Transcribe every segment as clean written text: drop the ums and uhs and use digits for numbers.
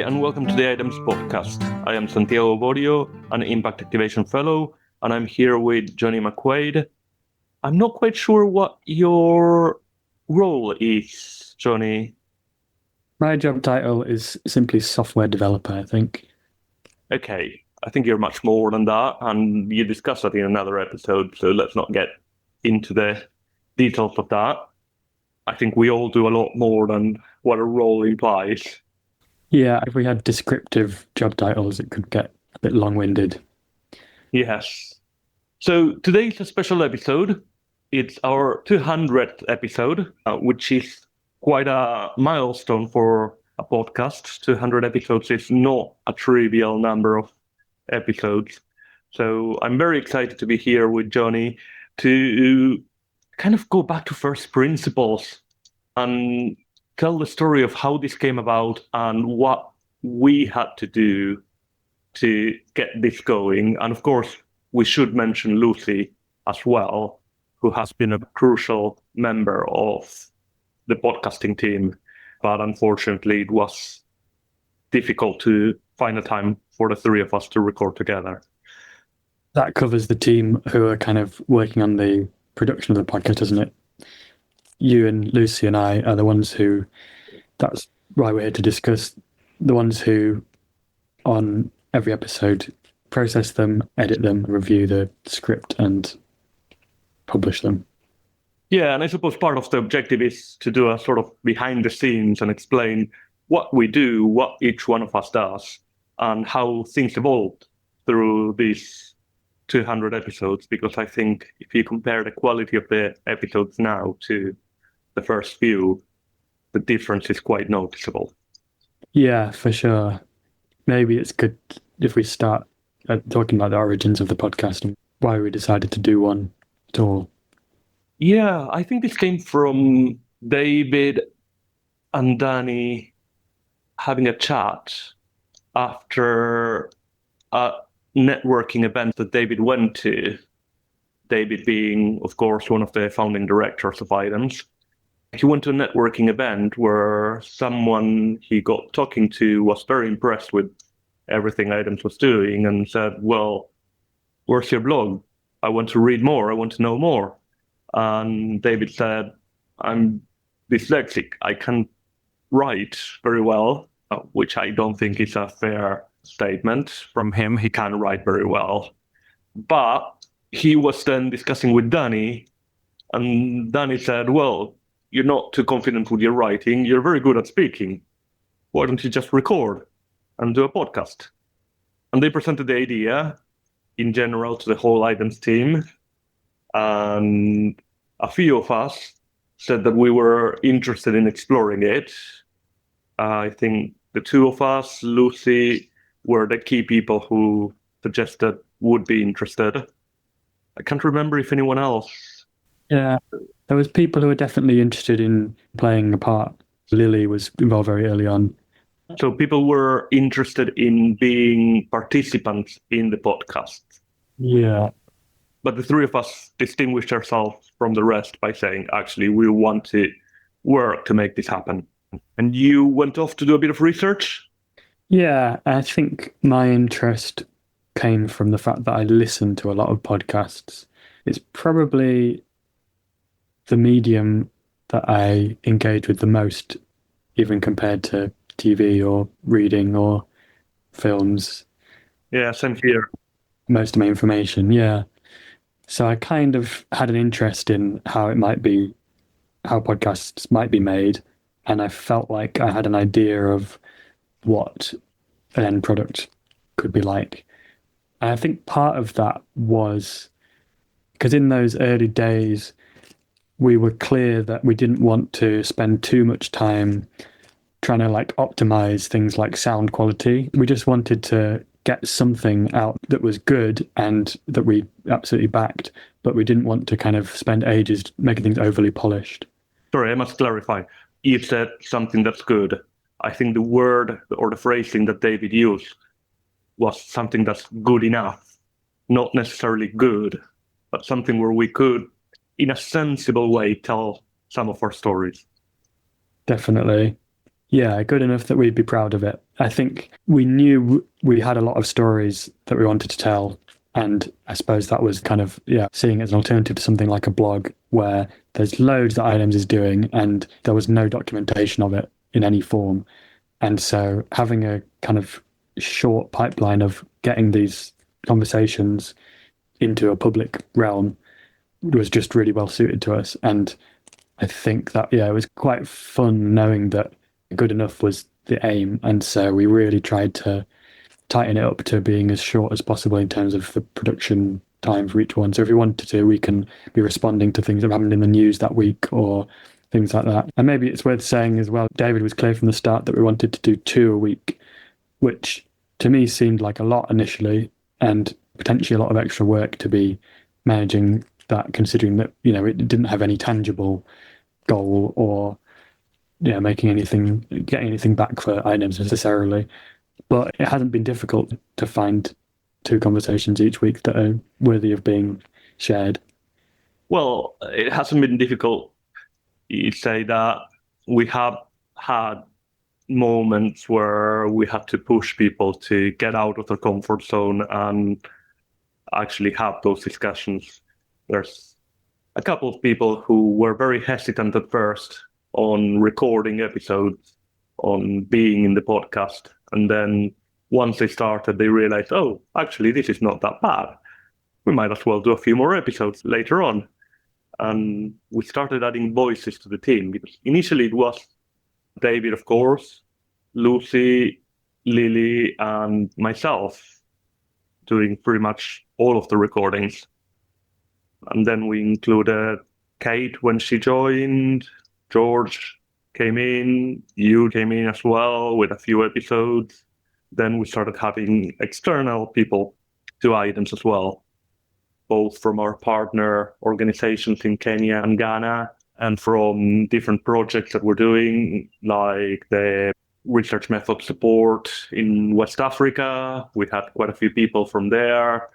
and welcome to the IDEMS podcast. I am Santiago and an Impact Activation Fellow, and I'm here with Johnny McQuaid. I'm not quite sure what your role is, Johnny. My job title is simply software developer, I think. Okay, I think you're much more than that, and you discussed that in another episode, so let's not get into the details of that. I think we all do a lot more than what a role implies. Yeah, if we had descriptive job titles, it could get a bit long-winded. Yes. So today's a special episode. It's our 200th episode, which is quite a milestone for a podcast. 200 episodes is not a trivial number of episodes. So I'm very excited to be here with Johnny to kind of go back to first principles and tell the story of how this came about and what we had to do to get this going. And of course, we should mention Lucy as well, who has been a crucial member of the podcasting team. But unfortunately, it was difficult to find a time for the three of us to record together. That covers the team who are kind of working on the production of the podcast, doesn't it? You and Lucy and I are the ones who, that's why we're here to discuss, the ones who on every episode process them, edit them, review the script and publish them. Yeah, and I suppose part of the objective is to do a sort of behind the scenes and explain what we do, what each one of us does, and how things evolved through these 200 episodes, because I think if you compare the quality of the episodes now to the first few, the difference is quite noticeable. Yeah, for sure. Maybe it's good if we start talking about the origins of the podcast and why we decided to do one at all. Yeah, I think this came from David and Danny having a chat after a networking event that David went to. David being, of course, one of the founding directors of IDEMS. He went to a networking event where someone he got talking to was very impressed with everything IDEMS was doing and said, well, where's your blog? I want to read more. I want to know more. And David said, I'm dyslexic. I can't write very well, which I don't think is a fair statement from him. He can write very well. But he was then discussing with Danny, and Danny said, well, you're not too confident with your writing. You're very good at speaking. Why don't you just record and do a podcast? And they presented the idea in general to the whole IDEMS team. And a few of us said that we were interested in exploring it. I think the two of us, Lucy, were the key people who suggested would be interested. I can't remember if anyone else. Yeah, there was people who were definitely interested in playing a part. Lily was involved very early on. So people were interested in being participants in the podcast. Yeah. But the three of us distinguished ourselves from the rest by saying, actually, we want to work to make this happen. And you went off to do a bit of research? Yeah, I think my interest came from the fact that I listened to a lot of podcasts. It's probably the medium that I engage with the most, even compared to TV or reading or films. Yeah, same here. Most of my information, yeah. So I kind of had an interest in how podcasts might be made, and I felt like I had an idea of what an end product could be like. And I think part of that was because in those early days, we were clear that we didn't want to spend too much time trying to optimize things like sound quality. We just wanted to get something out that was good and that we absolutely backed, but we didn't want to kind of spend ages making things overly polished. Sorry, I must clarify. You said something that's good. I think the word or the phrasing that David used was something that's good enough, not necessarily good, but something where we could, in a sensible way, tell some of our stories. Definitely. Yeah, good enough that we'd be proud of it. I think we knew we had a lot of stories that we wanted to tell. And I suppose that was kind of, seeing it as an alternative to something like a blog where there's loads that IDEMS is doing and there was no documentation of it in any form. And so having a kind of short pipeline of getting these conversations into a public realm was just really well suited to us. And I think that, it was quite fun knowing that good enough was the aim. And so we really tried to tighten it up to being as short as possible in terms of the production time for each one. So if we wanted to, we can be responding to things that happened in the news that week or things like that. And maybe it's worth saying as well, David was clear from the start that we wanted to do 2 a week, which to me seemed like a lot initially and potentially a lot of extra work to be managing that, considering that, it didn't have any tangible goal or getting anything back for IDEMS necessarily. But it hasn't been difficult to find 2 conversations each week that are worthy of being shared. Well, it hasn't been difficult. You'd say that we have had moments where we had to push people to get out of their comfort zone and actually have those discussions. There's a couple of people who were very hesitant at first on recording episodes, on being in the podcast. And then once they started, they realized, oh, actually, this is not that bad. We might as well do a few more episodes later on. And we started adding voices to the team, because initially it was David, of course, Lucy, Lily, and myself doing pretty much all of the recordings. And then we included Kate when she joined, George came in, you came in as well with a few episodes. Then we started having external people to IDEMS as well, both from our partner organizations in Kenya and Ghana, and from different projects that we're doing, like the research method support in West Africa. We had quite a few people from there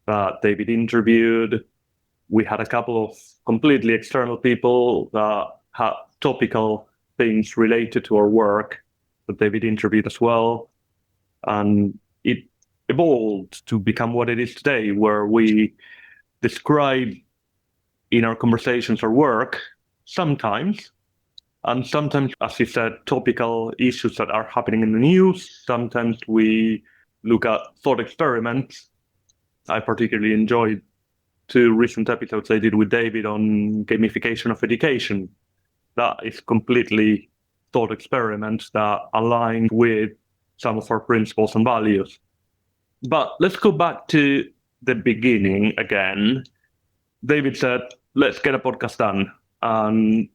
that David interviewed. We had a couple of completely external people that had topical things related to our work that David interviewed as well. And it evolved to become what it is today, where we describe in our conversations our work sometimes, and sometimes, as you said, topical issues that are happening in the news. Sometimes we look at thought experiments. I particularly enjoyed 2 recent episodes I did with David on gamification of education. That is completely thought experiments that align with some of our principles and values. But let's go back to the beginning again. David said, let's get a podcast done. And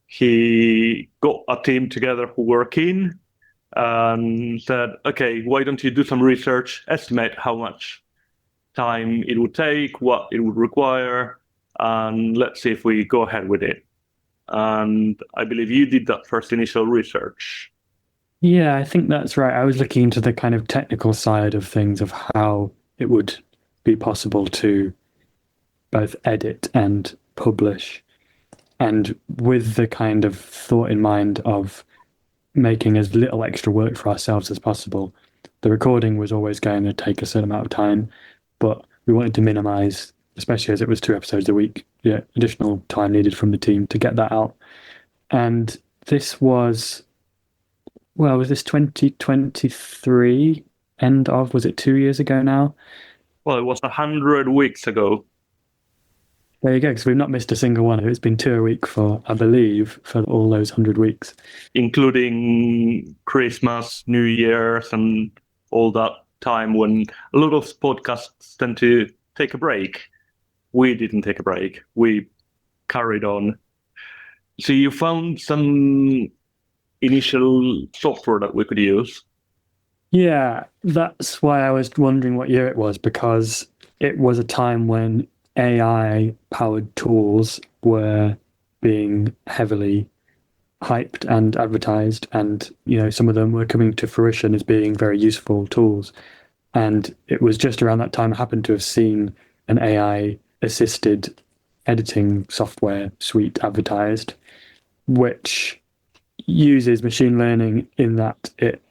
he got a team together who were keen and said, okay, why don't you do some research, estimate how much time it would take, what it would require, and let's see if we go ahead with it. And I believe you did that first initial research. Yeah, I think that's right. I was looking into the kind of technical side of things, of how it would be possible to both edit and publish. And with the kind of thought in mind of making as little extra work for ourselves as possible. The recording was always going to take a certain amount of time, but we wanted to minimize, especially as it was 2 episodes a week, additional time needed from the team to get that out. And this was this 2023 end of, was it 2 years ago now? Well, it was 100 weeks ago. There you go, because we've not missed a single one. It's been 2 a week for, I believe, for all those 100 weeks. Including Christmas, New Year's, and all that time when a lot of podcasts tend to take a break. We didn't take a break. We carried on. So you found some initial software that we could use? Yeah, that's why I was wondering what year it was, because it was a time when AI-powered tools were being heavily hyped and advertised, and some of them were coming to fruition as being very useful tools. And it was just around that time I happened to have seen an AI-assisted editing software suite advertised, which uses machine learning in that it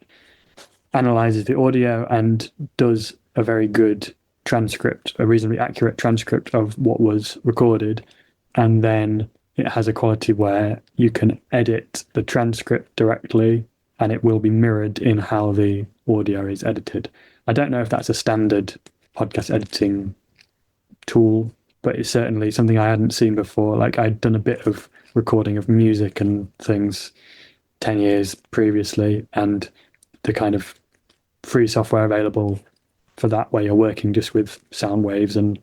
analyzes the audio and does a very good transcript, a reasonably accurate transcript of what was recorded. And then it has a quality where you can edit the transcript directly and it will be mirrored in how the audio is edited. I don't know if that's a standard podcast editing tool, but it's certainly something I hadn't seen before. Like, I'd done a bit of recording of music and things 10 years previously, and the kind of free software available for that, where you're working just with sound waves and,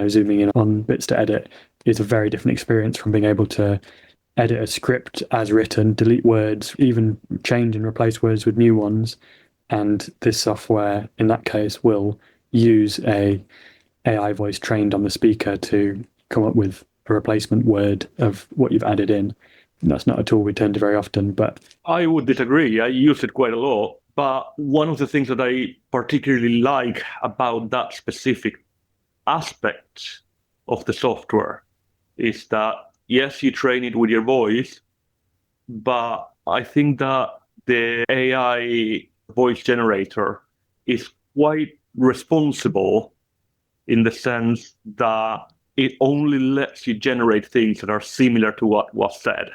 zooming in on bits to edit, is a very different experience from being able to edit a script as written, delete words, even change and replace words with new ones. And this software, in that case, will use a AI voice trained on the speaker to come up with a replacement word of what you've added in. And that's not a tool we turn to very often, but I would disagree. I use it quite a lot. But one of the things that I particularly like about that specific aspect of the software is that, yes, you train it with your voice, but I think that the AI voice generator is quite responsible in the sense that it only lets you generate things that are similar to what was said.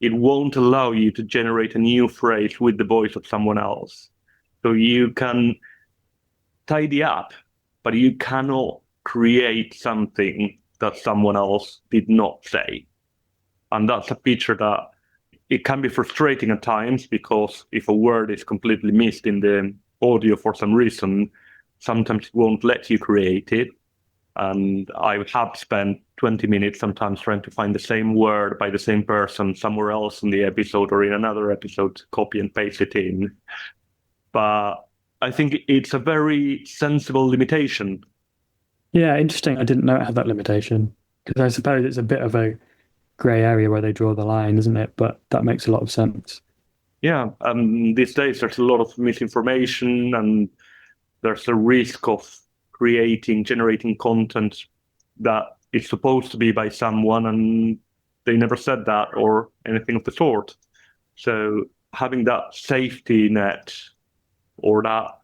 It won't allow you to generate a new phrase with the voice of someone else. So you can tidy up, but you cannot create something that someone else did not say. And that's a feature that it can be frustrating at times, because if a word is completely missed in the audio for some reason, sometimes it won't let you create it. And I have spent 20 minutes sometimes trying to find the same word by the same person somewhere else in the episode or in another episode, copy and paste it in. But I think it's a very sensible limitation. yeah, interesting. I didn't know it had that limitation, because I suppose it's a bit of a grey area where they draw the line, isn't it? But that makes a lot of sense. Yeah, these days there's a lot of misinformation, and there's a risk of generating content that is supposed to be by someone and they never said that or anything of the sort. So having that safety net or that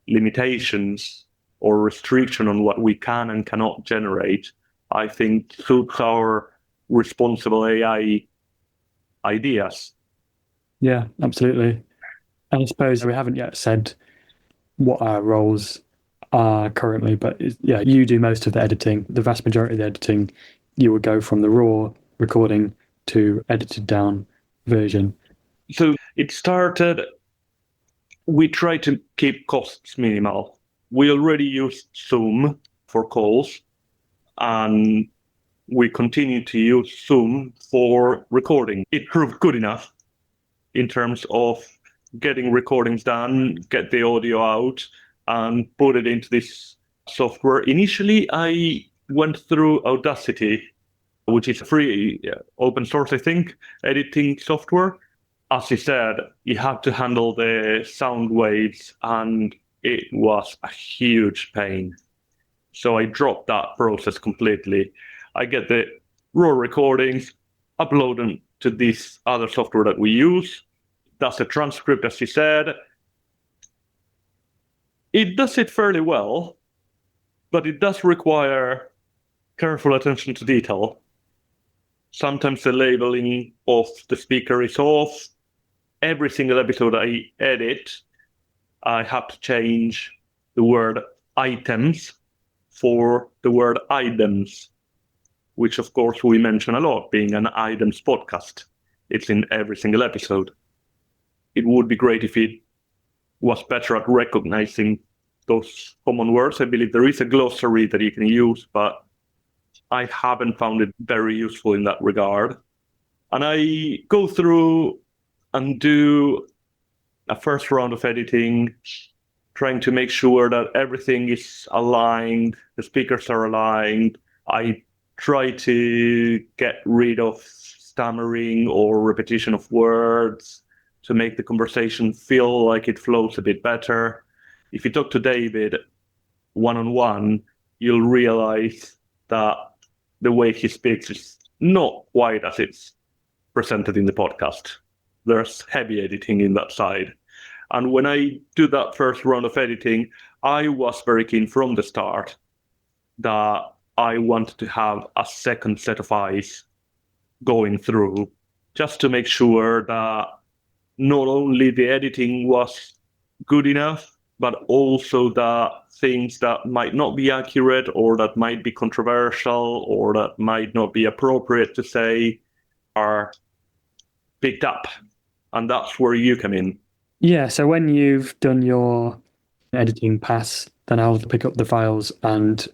limitations or restriction on what we can and cannot generate, I think suits our responsible AI ideas. Yeah, absolutely. And I suppose we haven't yet said what our roles are currently, but yeah, you do most of the editing. The vast majority of the editing, you would go from the raw recording to edited down version. So it started, we try to keep costs minimal. We already use Zoom for calls, and we continue to use Zoom for recording. It proved good enough in terms of getting recordings done, get the audio out, and put it into this software. Initially, I went through Audacity, which is a free, open source, I think, editing software. As you said, you have to handle the sound waves, and it was a huge pain. So I dropped that process completely. I get the raw recordings, upload them to this other software that we use. That's a transcript, as you said. It does it fairly well, but it does require careful attention to detail. Sometimes the labeling of the speaker is off. Every single episode I edit, I have to change the word items for the word IDEMS, which of course we mention a lot, being an IDEMS podcast. It's in every single episode. It would be great if it was better at recognizing those common words. I believe there is a glossary that you can use, but I haven't found it very useful in that regard. And I go through and do a first round of editing, trying to make sure that everything is aligned, the speakers are aligned. I try to get rid of stammering or repetition of words to make the conversation feel like it flows a bit better. If you talk to David one-on-one, you'll realize that the way he speaks is not quite as it's presented in the podcast. There's heavy editing in that side. And when I do that first round of editing, I was very keen from the start that I wanted to have a second set of eyes going through, just to make sure that not only the editing was good enough, but also that things that might not be accurate or that might be controversial or that might not be appropriate to say are picked up. And that's where you come in. Yeah, so when you've done your editing pass, then I'll pick up the files and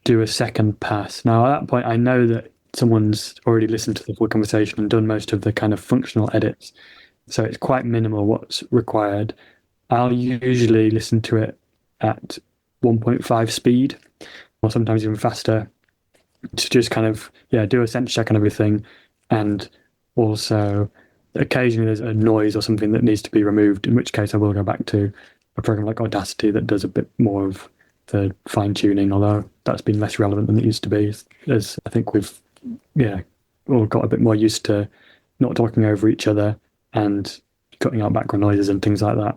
do a second pass. Now, at that point, I know that someone's already listened to the full conversation and done most of the kind of functional edits. So it's quite minimal what's required. I'll usually listen to it at 1.5 speed or sometimes even faster to just kind of, do a sense check on everything. And also, occasionally there's a noise or something that needs to be removed, in which case I will go back to a program like Audacity that does a bit more of the fine tuning, although that's been less relevant than it used to be, as I think we've all got a bit more used to not talking over each other and cutting out background noises and things like that.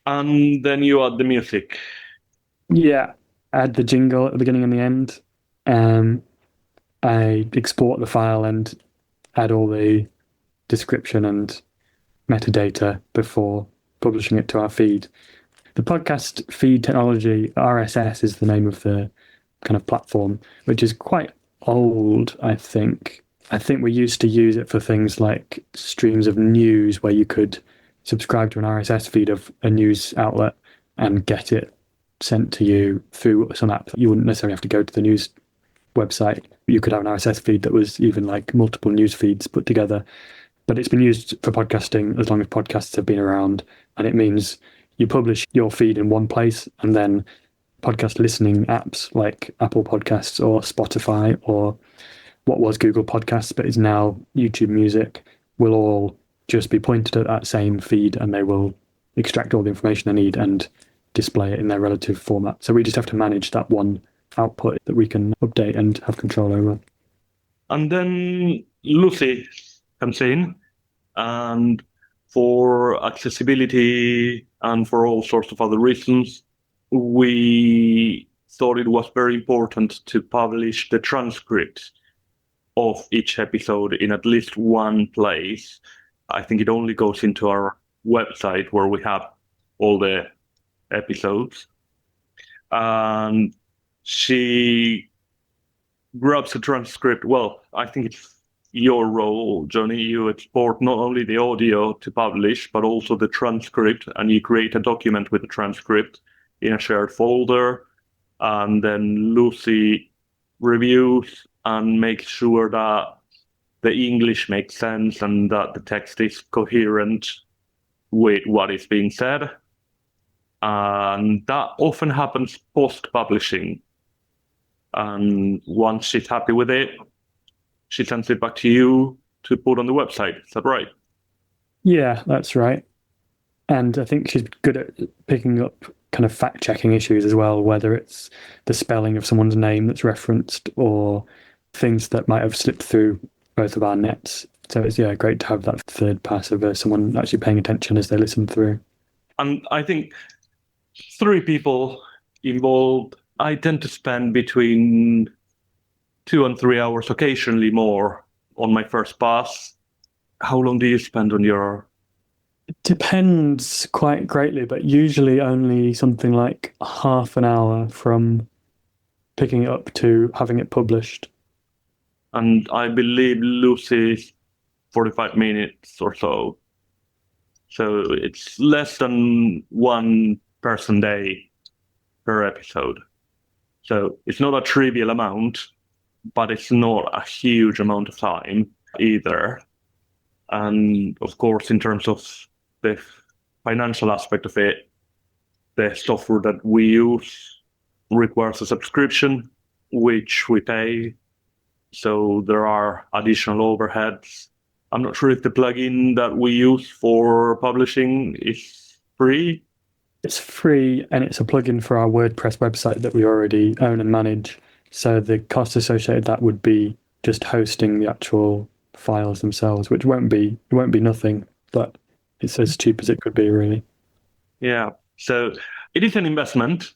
And then you add the music. Yeah, add the jingle at the beginning and the end. I export the file and add all the description and metadata before publishing it to our feed. The podcast feed technology, RSS, is the name of the kind of platform, which is quite old, I think. I think we used to use it for things like streams of news where you could subscribe to an RSS feed of a news outlet and get it sent to you through some app. You wouldn't necessarily have to go to the news website. You could have an RSS feed that was even like multiple news feeds put together. But it's been used for podcasting as long as podcasts have been around. And it means you publish your feed in one place, and then podcast listening apps like Apple Podcasts or Spotify or what was Google Podcasts but is now YouTube Music will all just be pointed at that same feed, and they will extract all the information they need and display it in their relative format. So we just have to manage that one output that we can update and have control over. And then Lucy comes in, and for accessibility and for all sorts of other reasons, we thought it was very important to publish the transcript of each episode in at least one place. I think it only goes into our website where we have all the episodes. And she grabs a transcript. Well, I think it's your role, Johnny. You export not only the audio to publish, but also the transcript, and you create a document with the transcript in a shared folder. And then Lucy reviews and makes sure that the English makes sense and that the text is coherent with what is being said. And that often happens post-publishing. And once she's happy with it, she sends it back to you to put on the website. Is that right? Yeah, that's right. And I think she's good at picking up kind of fact-checking issues as well, whether it's the spelling of someone's name that's referenced or things that might have slipped through both of our nets. So it's great to have that third pass of someone actually paying attention as they listen through. And I think 3 people involved, I tend to spend between 2 and 3 hours, occasionally more, on my first pass. How long do you spend on your? It depends quite greatly, but usually only something like half an hour from picking it up to having it published. And I believe Lucy's 45 minutes or so. So it's less than 1 person day per episode. So it's not a trivial amount, but it's not a huge amount of time either. And of course, in terms of the financial aspect of it, the software that we use requires a subscription, which we pay. So there are additional overheads. I'm not sure if the plugin that we use for publishing is free. It's free, and it's a plugin for our WordPress website that we already own and manage. So the cost associated with that would be just hosting the actual files themselves, which won't be nothing, but it's as cheap as it could be, really. Yeah. So it is an investment,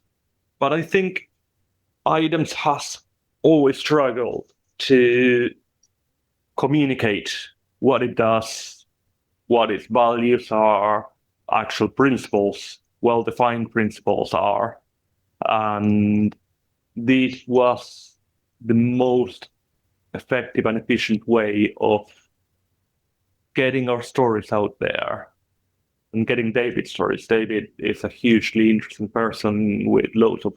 but I think IDEMS has always struggled to communicate what it does, what its values are, actual principles, well-defined principles are. And this was the most effective and efficient way of getting our stories out there and getting David's stories. David is a hugely interesting person with loads of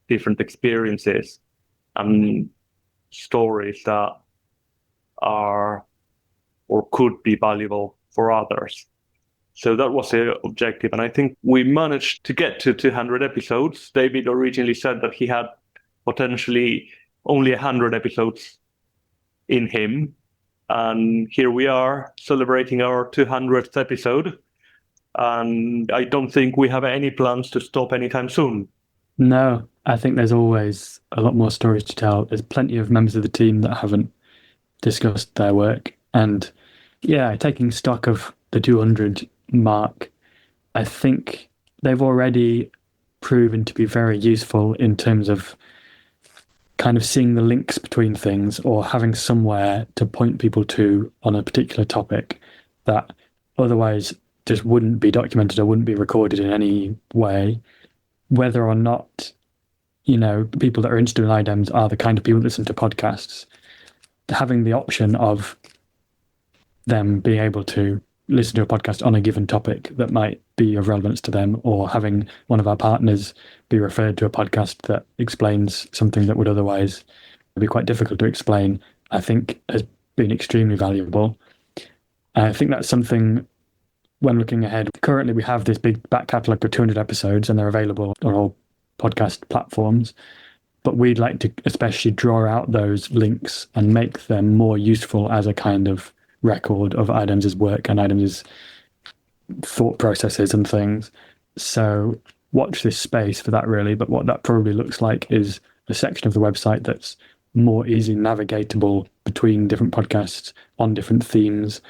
different experiences and stories that are or could be valuable for others. So that was the objective. And I think we managed to get to 200 episodes. David originally said that he had potentially only 100 episodes in him. And here we are celebrating our 200th episode. And I don't think we have any plans to stop anytime soon. No, I think there's always a lot more stories to tell. There's plenty of members of the team that haven't discussed their work. And yeah, taking stock of the 200 mark, I think they've already proven to be very useful in terms of kind of seeing the links between things or having somewhere to point people to on a particular topic that otherwise just wouldn't be documented or wouldn't be recorded in any way. Whether or not, people that are interested in IDEMS are the kind of people that listen to podcasts, having the option of them being able to listen to a podcast on a given topic that might be of relevance to them, or having one of our partners be referred to a podcast that explains something that would otherwise be quite difficult to explain, I think has been extremely valuable. And I think that's something when looking ahead. Currently, we have this big back catalogue of 200 episodes and they're available on all podcast platforms. But we'd like to especially draw out those links and make them more useful as a kind of record of IDEMS' work and IDEMS' thought processes and things. So watch this space for that, really. But what that probably looks like is a section of the website that's more easily navigatable between different podcasts on different themes.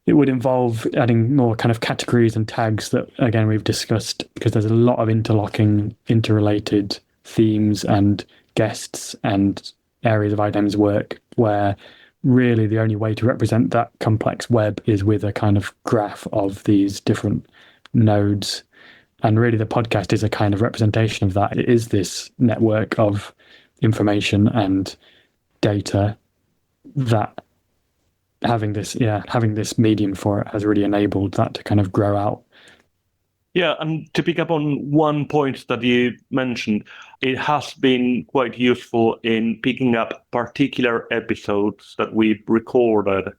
It would involve adding more kind of categories and tags that, again, we've discussed, because there's a lot of interlocking, interrelated themes and guests and areas of IDEMS work where really the only way to represent that complex web is with a kind of graph of these different nodes. And really the podcast is a kind of representation of that. It is this network of information and data that having this medium for it has really enabled that to kind of grow out. Yeah, and to pick up on one point that you mentioned, it has been quite useful in picking up particular episodes that we've recorded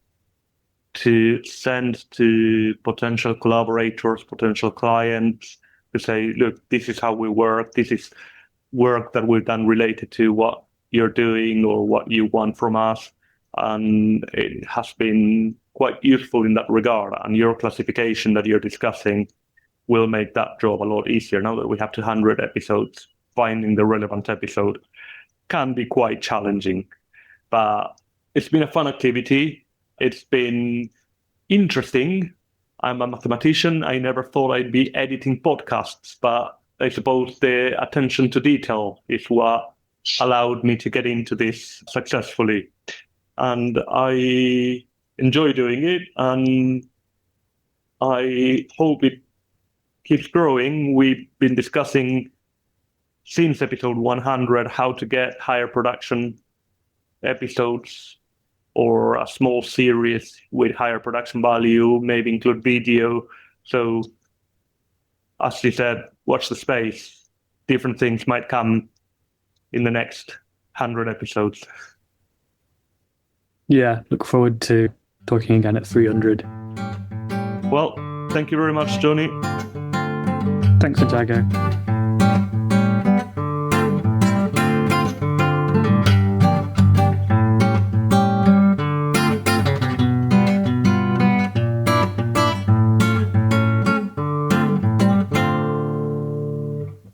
to send to potential collaborators, potential clients, to say, look, this is how we work. This is work that we've done related to what you're doing or what you want from us. And it has been quite useful in that regard. And your classification that you're discussing will make that job a lot easier. Now that we have 200 episodes, finding the relevant episode can be quite challenging. But it's been a fun activity. It's been interesting. I'm a mathematician. I never thought I'd be editing podcasts, but I suppose the attention to detail is what allowed me to get into this successfully. And I enjoy doing it, and I hope it keeps growing. We've been discussing since episode 100 how to get higher production episodes or a small series with higher production value, maybe include video. So as you said, watch the space. Different things might come in the next 100 episodes. Yeah, look forward to talking again at 300. Well, thank you very much, Johnny. Thanks, Santiago.